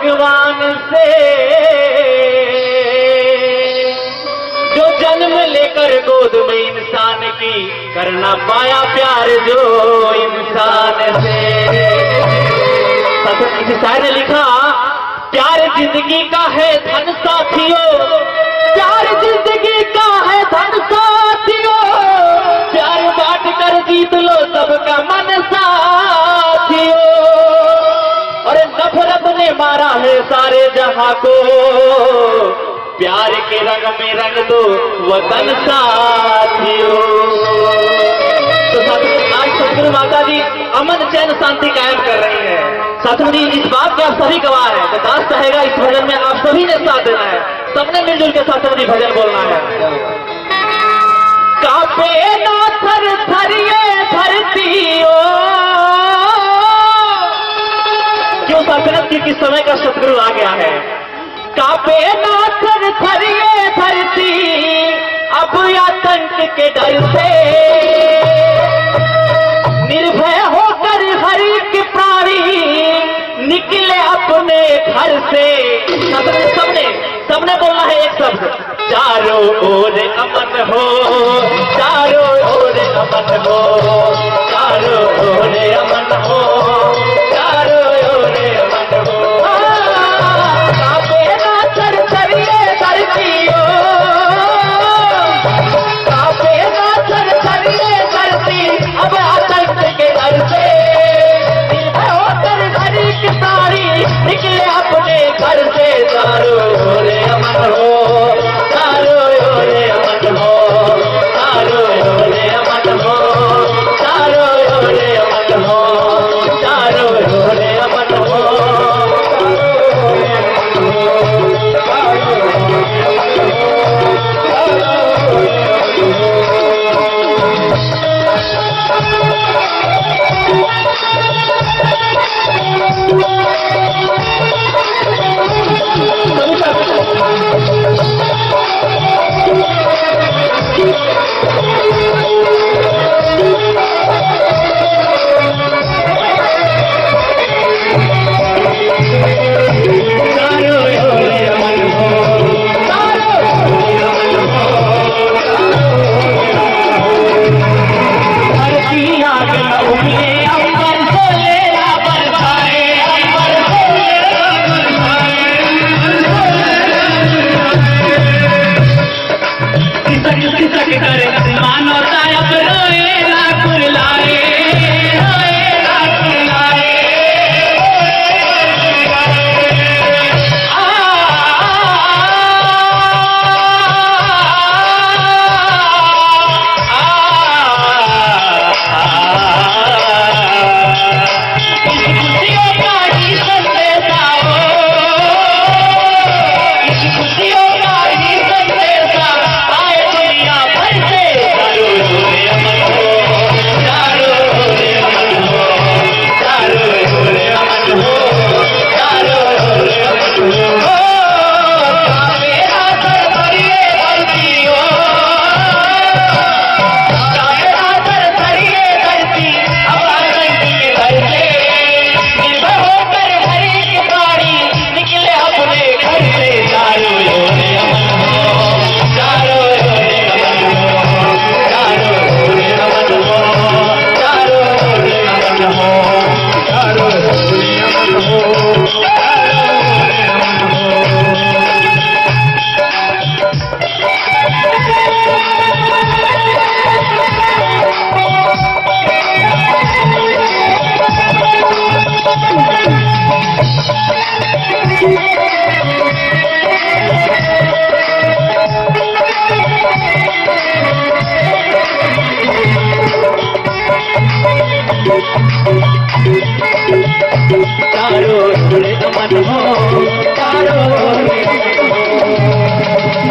भगवान से जो जन्म लेकर गोद में इंसान की करना पाया प्यार जो इंसान से। किसी शायर ने लिखा, प्यार जिंदगी का है धन साथियों, प्यार जिंदगी का है धन साथियों, प्यार बांट कर जीत लो सबका मन साथियों। और नफरत ने मारा है सारे जहां को, प्यार के रंग में रंग दो वतन साथियों। तो साथियों, आज सदगुरु माता जी अमन चैन शांति कायम कर रही है। साथियों जी, इस बात के आप सभी गवाह हैं। तो दास चाहेगा इस भजन में आप सभी ने साथ देना है, सबने मिलजुल के साथियों जी भजन बोलना है। कापे ना थर थरिए धरतियों, क्यों साथियों, क्योंकि समय का सदगुरु आ गया है। कापे ना थर थरिए धरती अब आतंक के डर से, निर्भय होकर हर एक प्राणी निकले अपने घर से। सबने बोलना है एक शब्द, चारों ओर अमन हो, चारों ओर अमन हो, चारों ओर अमन हो, चारों ओर अमन हो। कापे ना थरथरिए धरतियों, कापे ना थरथरिए धरती अब आतंक के डर से, निर्भय होकर हर एक प्राणी निकले अपने घर से। चारों ओर अमन हो, चारों ओर अमन हो, चारों ओर अमन हो, चारों ओर अमन हो, चारों ओर अमन हो।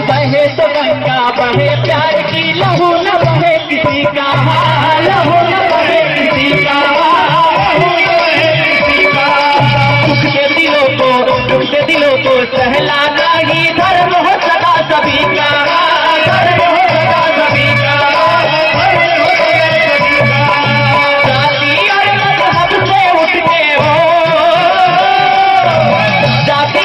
बहे तो गंगा बहे प्यार की लहू न बहे किसी का, लहू न बहे किसी का, दुख के दिलों को सहलाना ही धर्म हो सदा सभी का, धर्म हो सदा सभी का। जाति और मजहब से उठ के हो, जाति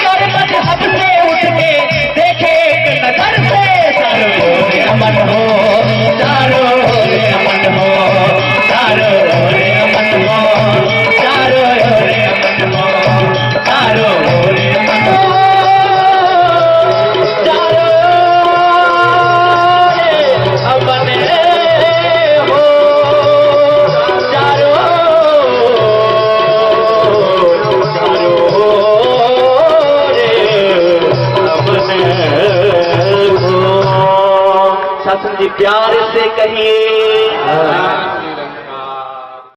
प्यार से कहिए